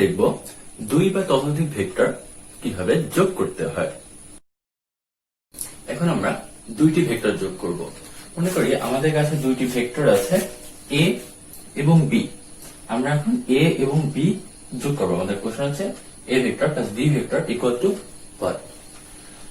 দেখব দুই বা ততোধিক ভেক্টর কিভাবে যোগ করতে হয়। এখন আমরা দুইটি ভেক্টর যোগ করব। মনে করি আমাদের কাছে দুইটি ভেক্টর আছে a এবং b। আমরা এখন a এবং b যোগ করব। আমাদের কোশ্চেন হচ্ছে a vector plus b vector equal to what।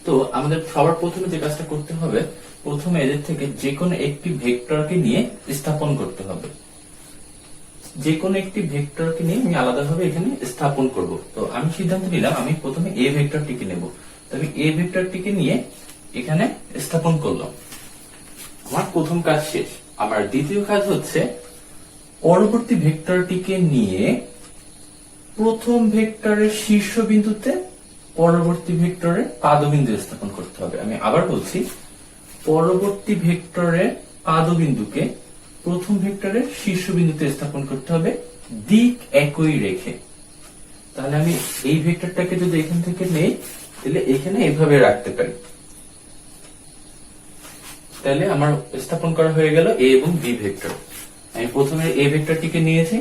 তো আমাদের সবার প্রথমে যে কাজটা করতে হবে, প্রথমে এদের থেকে যে কোনো একটি ভেক্টরকে নিয়ে স্থাপন করতে হবে। যে কোনো একটি ভেক্টরকে নিয়ে আমি আলাদাভাবে এখানে স্থাপন করব। তো আমি সিদ্ধান্ত নিলাম আমি প্রথমে a ভেক্টরটিকে নেব। তবে a ভেক্টরটিকে নিয়ে এখানে স্থাপন করলাম। আমার প্রথম কাজ শেষ। আমার দ্বিতীয় কাজ হচ্ছে পরবর্তী ভেক্টরটিকে নিয়ে প্রথম ভেক্টরের শীর্ষবিন্দুতে পরবর্তী ভেক্টরের পাদবিন্দু স্থাপন করতে হবে। আমি আবার বলছি, পরবর্তী ভেক্টরের পাদবিন্দুকে প্রথম ভেক্টরের শীর্ষবিন্দুতে স্থাপন করতে হবে দিক একই রেখে। তাহলে আমি এই ভেক্টরটাকে যদি এখান থেকে নেই, তাহলে এখানে এভাবে রাখতে পারি। তাহলে আমার স্থাপন করা হয়ে গেল a এবং b ভেক্টর। আমি প্রথমে a ভেক্টরটিকে নিয়েছি,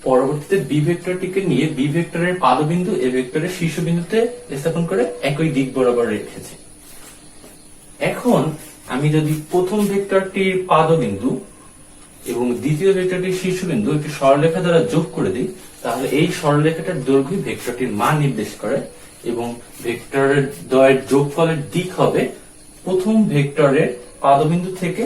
পরবর্তীতে b ভেক্টরটিকে নিয়ে b ভেক্টরের পাদবিন্দু a ভেক্টরের শীর্ষবিন্দুতে স্থাপন করে একই দিক বরাবর রেখেছি। এখন আমি যদি প্রথম ভেক্টরটির পাদবিন্দু এবং দ্বিতীয় ভেক্টরটির শীর্ষবিন্দু একটি সরলরেখা দ্বারা যোগ করে দিই, তাহলে এই সরলরেখাটার দৈর্ঘ্য ভেক্টরটির মান নির্দেশ করে এবং ভেক্টরের দ্বয়ের যোগফলের দিক হবে প্রথম ভেক্টরের পাদবিন্দু থেকে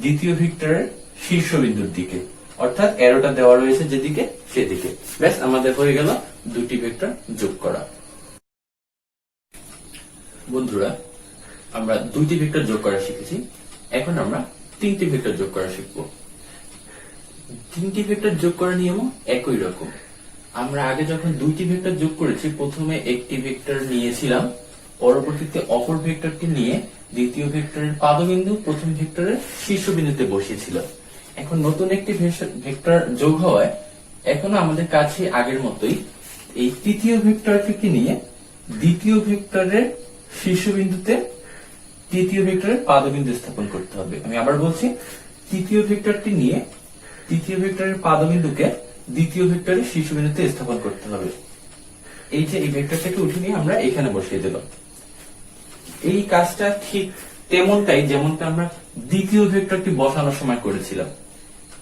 দ্বিতীয় ভেক্টরের শীর্ষবিন্দুর দিকে, অর্থাৎ অ্যারোটা দেওয়া রয়েছে যেদিকে সেদিকে। ব্যাস, আমাদের হয়ে গেল দুটি ভেক্টর যোগ করা। বন্ধুরা, আমরা দুইটি ভেক্টর যোগ করা শিখেছি। এখন আমরা তিনটি ভেক্টর যোগ করা শিখব। তিনটি ভেক্টর যোগ করার নিয়মও একই রকম। আমরা আগে যখন দুইটি ভেক্টর যোগ করেছি, প্রথমে একটি ভেক্টর নিয়েছিলাম, পরবর্তীতে অপর ভেক্টরটি নিয়ে দ্বিতীয় ভেক্টরের পাদবিন্দু প্রথম ভেক্টরের শীর্ষবিন্দুতে বসিয়েছিলাম। এখন নতুন একটি ভেক্টর যোগ হওয়ায় এখনো আমাদের কাছে আগের মতোই এই তৃতীয় ভেক্টরটিকে নিয়ে দ্বিতীয় ভেক্টরের শীর্ষবিন্দুতে তৃতীয় ভেক্টরের পাদবিন্দু স্থাপন করতে হবে। আমি আবার বলছি, তৃতীয় ভেক্টরটি নিয়ে তৃতীয় ভেক্টরের পাদবিন্দুকে দ্বিতীয় ভেক্টরের শীর্ষবিন্দুতে স্থাপন করতে হবে। এই যে এই ভেক্টরটাকে উঠে নিয়ে আমরা এখানে বসিয়ে দিলাম। এই কাজটা ঠিক তেমনটাই যেমনটা আমরা দ্বিতীয় ভেক্টরটি বসানোর সময় করেছিলাম।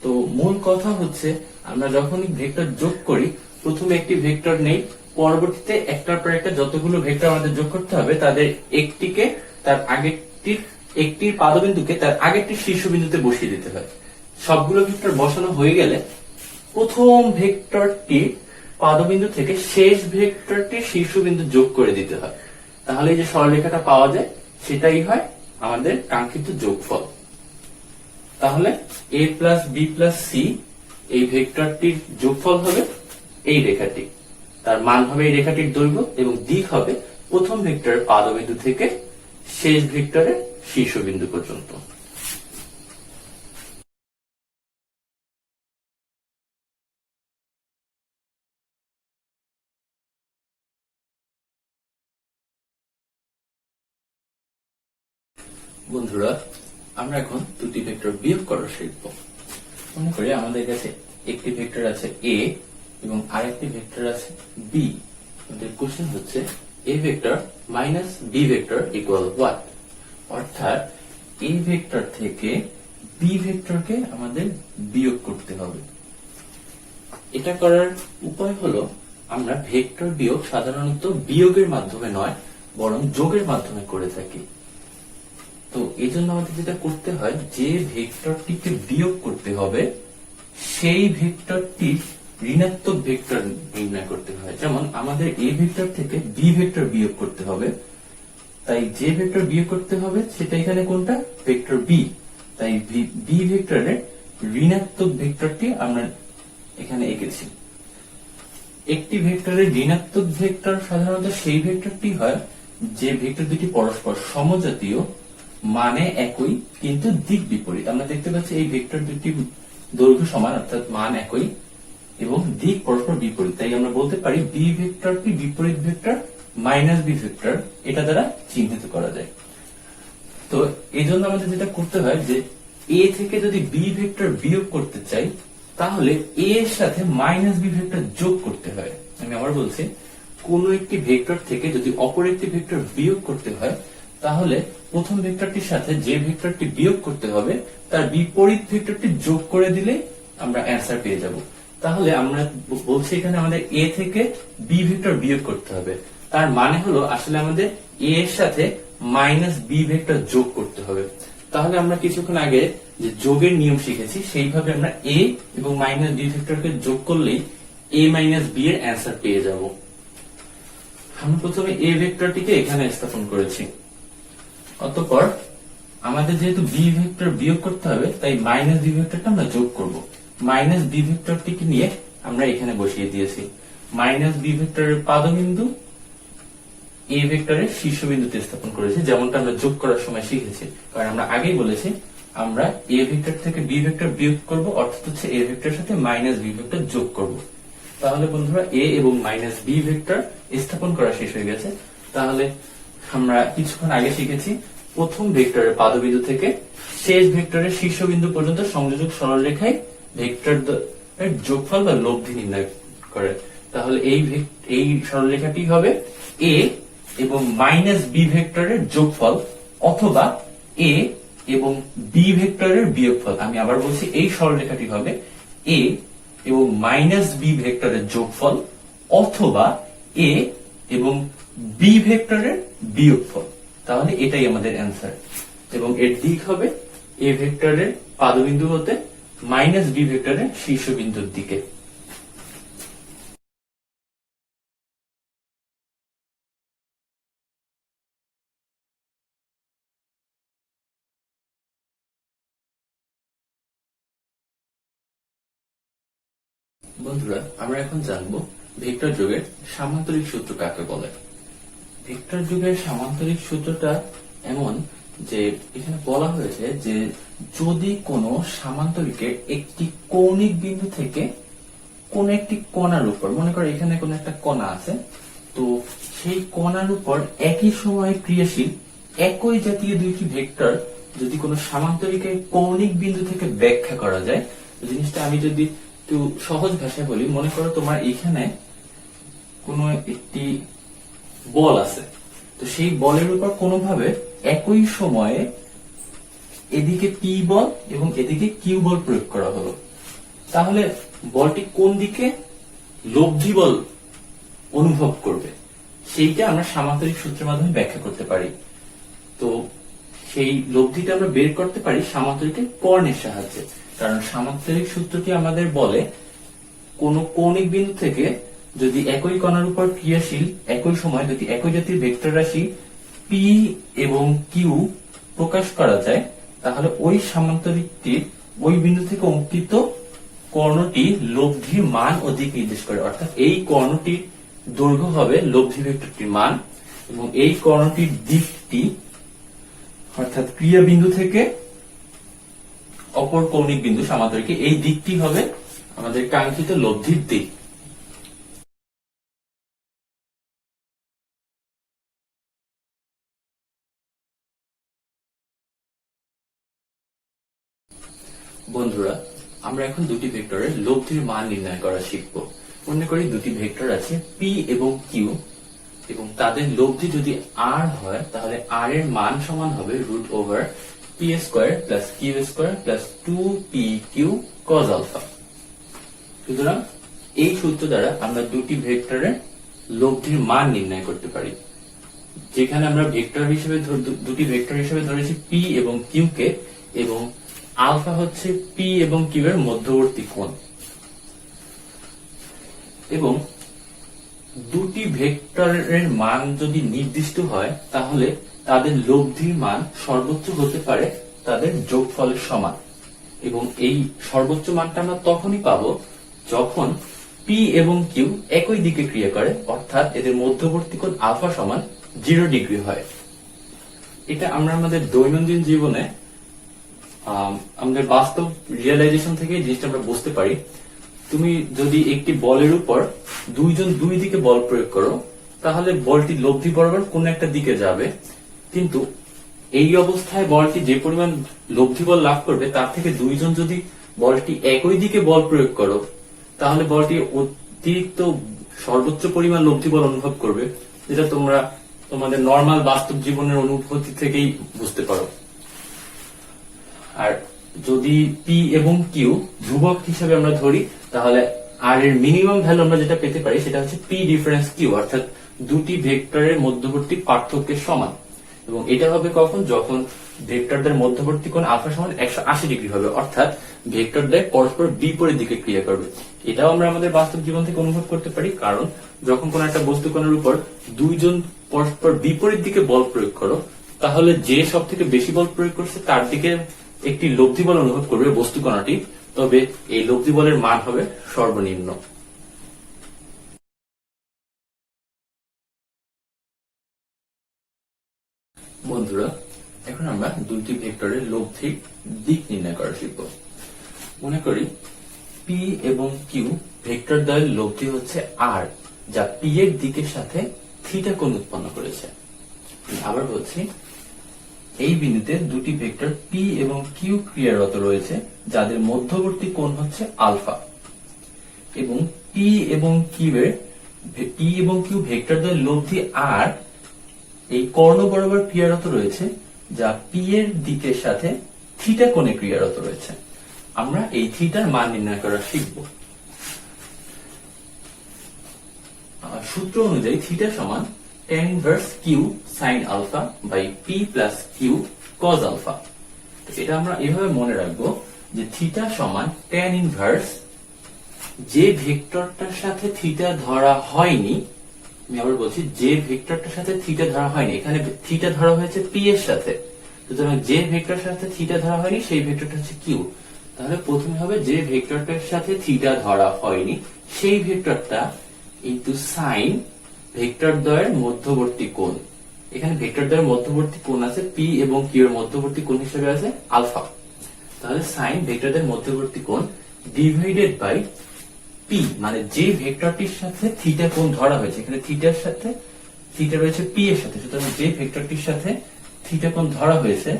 তো মূল কথা হচ্ছে, আমরা যখনই ভেক্টর যোগ করি, প্রথমে একটি ভেক্টর নেই, পরবর্তীতে একটার পর একটা যতগুলো ভেক্টর আমাদের যোগ করতে হবে তাদের একটিকে তার একটির পাদবিন্দুকে তার আগেরটি শীর্ষবিন্দুতে বসিয়ে দিতে হয়। সবগুলো ভেক্টর বসানো হয়ে গেলে প্রথম ভেক্টরটির পাদবিন্দু থেকে শেষ ভেক্টরটির শীর্ষবিন্দু যোগ করে দিতে হয়। তাহলে এই যে সরলরেখাটা পাওয়া যায়, সেটাই হয় আমাদের কাঙ্ক্ষিত যোগফল। তাহলে a plus b plus c এই ভেক্টরটির যোগফল হবে এই রেখাটি। তার মান হবে এই রেখাটির দৈর্ঘ্য এবং দিক হবে প্রথম ভেক্টরের পাদবিন্দু থেকে শেষ ভেক্টরের শীর্ষবিন্দু পর্যন্ত। বন্ধুরা, আমরা এখন দুটি ভেক্টর বিয়োগ করা শিখব। মনে করি আমাদের কাছে একটি ভেক্টর আছে a এবং আরেকটি ভেক্টর আছে b। আমাদের কোশ্চেন হচ্ছে a vector minus b vector equal what. অর্থাৎ a ভেক্টর থেকে b ভেক্টরকে আমাদের বিয়োগ করতে হবে। এটা করার উপায় হলো, আমরা ভেক্টর বিয়োগ সাধারণত বিয়োগের মাধ্যমে নয়, বরং যোগের মাধ্যমে করে থাকি। তো এই জন্য আমাদের যেটা করতে হয়, যে ভেক্টরটিকে বিয়োগ করতে হবে সেই ভেক্টরটির ঋণাত্মক ভেক্টর নির্ণয় করতে হয়। যেমন আমাদের a ভেক্টর থেকে b ভেক্টর বিয়োগ করতে হবে, তাই যে ভেক্টর বিয়োগ করতে হবে সেটা এখানে কোনটা, ভেক্টর b। তাই b ভেক্টরের ঋণাত্মক ভেক্টরটি আমরা এখানে এঁকেছি। একটি ভেক্টরের ঋণাত্মক ভেক্টর সাধারণত সেই ভেক্টরটি হয় যে ভেক্টর দুটি পরস্পর সমজাতীয়, মানে একই কিন্তু দিক বিপরীত। আমরা দেখতে পাচ্ছি এই ভেক্টর দুটি দৈর্ঘ্য সমান, অর্থাৎ মান একই এবং দিক পরস্পর বিপরীত। তাই আমরা বলতে পারি বি ভেক্টরটি বিপরীত ভেক্টর মাইনাস বি ভেক্টর, এটা দ্বারা চিহ্নিত করা যায়। তো এই জন্য আমাদের যেটা করতে হয়, যে এ থেকে যদি বি ভেক্টর বিয়োগ করতে চাই, তাহলে এ এর সাথে মাইনাস বি ভেক্টর যোগ করতে হয়। আমি আবার বলছি, কোন একটি ভেক্টর থেকে যদি অপর একটি ভেক্টর বিয়োগ করতে হয়, তাহলে প্রথম ভেক্টরটির সাথে যে ভেক্টরটি বিয়োগ করতে হবে তার বিপরীত ভেক্টরটি যোগ করে দিলে আমরা অ্যান্সার পেয়ে যাব। তাহলে আমরা বলছি এখানে আমাদের এ থেকে বি ভেক্টর বিয়োগ করতে হবে। তার মানে হলো আসলে আমাদের এ এর সাথে মাইনাস বি ভেক্টর যোগ করতে হবে। তাহলে আমরা কিছুক্ষণ আগে যে যোগের নিয়ম শিখেছি, সেইভাবে আমরা এ এবং মাইনাস বি ভেক্টরকে যোগ করলেই এ মাইনাস বি এর অ্যান্সার পেয়ে যাব। আমরা প্রথমে এ ভেক্টরটিকে এখানে স্থাপন করেছি। অতঃপর আমাদের যেহেতু বি ভেক্টর বিয়োগ করতে হবে, তাই মাইনাস বি ভেক্টরটা আমরা যোগ করব। মাইনাস বি ভেক্টরটিকে নিয়ে আমরা এখানে বসিয়ে দিয়েছি। মাইনাস বি ভেক্টরের পাদবিন্দু এ ভেক্টরের শীর্ষবিন্দুতে স্থাপন করেছি, যেমনটা আমরা যোগ করার সময় শিখেছি। কারণ আমরা আগেই বলেছি আমরা এ ভেক্টর থেকে বি ভেক্টর বিয়োগ করব, অর্থাৎ হচ্ছে এ ভেক্টরের সাথে মাইনাস বি ভেক্টর যোগ করব। তাহলে বন্ধুরা এ এবং মাইনাস বি ভেক্টর স্থাপন করা শেষ হয়ে গেছে। তাহলে আমরা কিছুক্ষণ আগে শিখেছি প্রথম ভেক্টরের পাদবিন্দু থেকে শেষ ভেক্টরের শীর্ষবিন্দু পর্যন্ত সংযোজক সরলরেখায় ভেক্টর যোগফল বা লব্ধি নির্ণয় করে। তাহলে এই সরলরেখাটি হবে এ এবং মাইনাস বি ভেক্টরের যোগফল, অথবা এ এবং বি ভেক্টরের বিয়োগফল। আমি আবার বলছি, এই সরলরেখাটি হবে এ এবং মাইনাস বি ভেক্টরের যোগফল, অথবা এ এবং বি ভেক্টরের বিয়োগফল। তাহলে এটাই আমাদের অ্যান্সার। এবং এর দিক হবে এ ভেক্টরের পাদবিন্দু হতে মাইনাস বি ভেক্টরের শীর্ষবিন্দুর দিকে। বন্ধুরা, আমরা এখন জানবো ভেক্টর যোগের সামান্তরিক সূত্র কাকে বলে। ভেক্টর যোগের সামান্তরিক সূত্রটা এমন যে এখানে বলা হয়েছে যে যদি কোনো সামান্তরিকের একটি কৌণিক বিন্দু থেকে কোন একটি কণার উপর, মনে করো এখানে কোন একটা কণা আছে, তো সেই কণার উপর একই সময়ে ক্রিয়াশীল একই জাতীয় দুইটি ভেক্টর যদি কোনো সামান্তরিকের কৌণিক বিন্দু থেকে ব্যাখ্যা করা যায়, জিনিসটা আমি যদি একটু সহজ ভাষায় বলি, মনে করো তোমার এখানে কোনো একটি বল আছে, তো সেই বলের উপর কোনোভাবে একই সময়ে এদিকে পি বল এবং এদিকে কিউ বল প্রয়োগ করা হলো, তাহলে বলটি কোন দিকে লব্ধি বল অনুভব করবে সেইটা আমরা সামান্তরিক সূত্রের মাধ্যমে ব্যাখ্যা করতে পারি। তো সেই লব্ধিটা আমরা বের করতে পারি সামান্তরিকের কর্ণের সাহায্যে। কারণ সামান্তরিক সূত্রটি আমাদের বলে কোন কৌণিক বিন্দু থেকে যদি একই কণার উপর ক্রিয়াশীল একই সময় যদি একই জাতীয় ভেক্টর রাশি পি এবং কিউ প্রকাশ করা যায়, তাহলে ওই সামান্তরিকটির ওই বিন্দু থেকে অঙ্কিত কর্ণটি লব্ধির মান ও দিক নির্দেশ করে। অর্থাৎ এই কর্ণটির দৈর্ঘ্য হবে লব্ধি ভেক্টরটির মান, এবং এই কর্ণটির দিকটি অর্থাৎ ক্রিয়া বিন্দু থেকে অপর কৌণিক বিন্দু সামান্তরিকে এই দিকটি হবে আমাদের কাঙ্ক্ষিত লব্ধির দিক। বন্ধুরা, আমরা এখন দুটি ভেক্টরের লব্ধির মান নির্ণয় করা শিখব। মনে করি দুটি ভেক্টর আছে পি এবং কিউ, এবং তাদের লব্ধি যদি আর হয়, তাহলে আর এর মান সমান হবে root over p square plus q square plus 2pq cos alpha. সুতরাং এই সূত্র দ্বারা আমরা দুটি ভেক্টরের লব্ধির মান নির্ণয় করতে পারি, যেখানে আমরা ভেক্টর হিসেবে দুটি ভেক্টর হিসেবে ধরেছি পি এবং কিউ কে, এবং আলফা হচ্ছে পি এবং কিউ এর মধ্যবর্তী কোণ। এবং দুটি ভেক্টরের মান যদি নির্দিষ্ট হয়, তাহলে তাদের লব্ধির মান সর্বোচ্চ হতে পারে তাদের যোগফলের সমান। এবং এই সর্বোচ্চ মানটা আমরা তখনই পাবো যখন পি এবং কিউ একই দিকে ক্রিয়া করে, অর্থাৎ এদের মধ্যবর্তী কোণ আলফা সমান 0 ডিগ্রি হয়। এটা আমরা আমাদের দৈনন্দিন জীবনে আমাদের বাস্তব রিয়েলাইজেশন থেকে জিনিসটা আমরা বুঝতে পারি। তুমি যদি একটি বলের উপর দুইজন দুই দিকে বল প্রয়োগ করো, তাহলে বলটি লব্ধি বরাবর কোন একটা দিকে যাবে, কিন্তু এই অবস্থায় বলটি যে পরিমাণ লব্ধি বল লাভ করবে তার থেকে দুইজন যদি বলটি একই দিকে বল প্রয়োগ করো, তাহলে বলটি অতিরিক্ত সর্বোচ্চ পরিমাণ লব্ধি বল অনুভব করবে, যেটা তোমরা তোমাদের নর্মাল বাস্তব জীবনের অনুভূতি থেকেই বুঝতে পারো। আর যদি পি এবং কিউ ধ্রুবক হিসেবে আমরা ধরি, তাহলে আর এর মিনিমাম ভ্যালু আমরা যেটা পেতে পারি সেটা হচ্ছে পি ডিফারেন্স কিউ, অর্থাৎ দুটি ভেক্টরের মধ্যবর্তী পার্থক্যের সমান। এবং এটা হবে কখন? যখন ভেক্টরদের মধ্যবর্তী কোণ আলফা সমান 180 ডিগ্রি হবে, অর্থাৎ ভেক্টরদের পরস্পর বিপরীত দিকে ক্রিয়া করবে। এটাও আমরা আমাদের বাস্তব জীবন থেকে অনুভব করতে পারি, কারণ যখন কোন একটা বস্তু কোণের উপর দুইজন পরস্পর বিপরীত দিকে বল প্রয়োগ করো, তাহলে যে সব থেকে বেশি বল প্রয়োগ করছে তার দিকে একটি লব্ধি বল অনুভব করবে বস্তু কণাটি, তবে এই লব্ধি বলের মান হবে সর্বনিম্ন। বন্ধুরা, এখন আমরা দুইটি ভেক্টরের লব্ধির দিক নির্ণয় করা শিখব। মনে করি পি এবং কিউ ভেক্টর দ্বয়ের লব্ধি হচ্ছে আর, যা পি এর দিকের সাথে থিটা কোণ উৎপন্ন করেছে। আবার বলছি, এই বিন্দুতে দুটি ভেক্টর পি এবং কিউ ক্রিয়ারত রয়েছে, যাদের মধ্যবর্তী কোণ হচ্ছে আলফা। এবং পি এবং কিউ ভেক্টর দ্বয়ের লব্ধি আর এই কর্ণ বরাবর ক্রিয়ারত রয়েছে, যা পি এর দিকের সাথে থিটা কোণে ক্রিয়ারত রয়েছে। আমরা এই থিটার মান নির্ণয় করা শিখব। সূত্র অনুযায়ী থিটা সমান tan inverse q sin alpha by p plus q cos alpha. এটা আমরা এভাবে মনে রাখবো যে থিটা সমান tan ইনভার্স যে ভেক্টরটার সাথে থিটা ধরা হয়নি। আমি আবার বলছি, যে ভেক্টরটার সাথে থিটা ধরা হয়নি, এখানে থিটা ধরা হয়েছে পি এর সাথে, সুতরাং যে ভেক্টরের সাথে থিটা ধরা হয়নি সেই ভেক্টরটা হচ্ছে কিউ। তাহলে প্রথমে হবে যে ভেক্টরটার সাথে থিটা ধরা হয়নি সেই ভেক্টরটা ইনটু সাইন ভেক্টর দ্বয়ের মধ্যবর্তী কোণ। এখানে ভেক্টর দ্বয়ের মধ্যবর্তী কোণ আছে পি এবং কিউ এর মধ্যবর্তী কোণ হিসেবে আছে আলফা। তাহলে সাইন ভেক্টর দ্বয়ের মধ্যবর্তী কোণ ডিভাইডেড বাই পি, মানে যে ভেক্টরটির সাথে থিটা কোণ ধরা হয়েছে, এখানে থিটার সাথে থিটা রয়েছে পি এর সাথে, সুতরাং যে ভেক্টরটির সাথে থিটা কোণ ধরা হয়েছে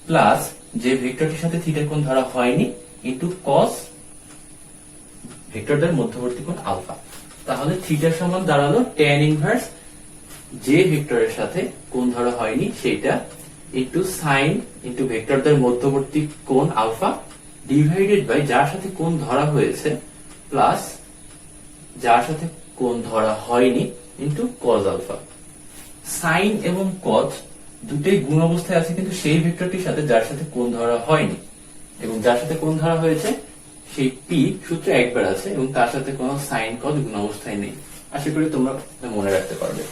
প্লাস যে ভেক্টরটির সাথে থিটা কোণ ধরা হয়নি ইনটু কস ভেক্টরদের মধ্যবর্তী কোণ আলফা। তাহলে থিটা সমান দাঁড়ালো tan ইনভার্স যে ভেক্টরের সাথে কোণ ধরা হয়নি সেটা ইনটু সাইন ইনটু ভেক্টরদের মধ্যবর্তী কোণ আলফা ডিভাইডেড বাই যার সাথে কোণ ধরা হয়েছে প্লাস যার সাথে কোণ ধরা হয়নি ইনটু cos আলফা। সাইন এবং cos দুটোই গুণ অবস্থায় আছে কিন্তু সেই ভেক্টরটির সাথে যার সাথে কোণ ধরা হয়নি, এবং যার সাথে কোণ ধরা হয়েছে সেই পি সূত্র একবার আছে এবং তার সাথে কোনো সাইন cos গুণ অবস্থায় নেই। আশা করি তোমরা মনে রাখতে পারবে।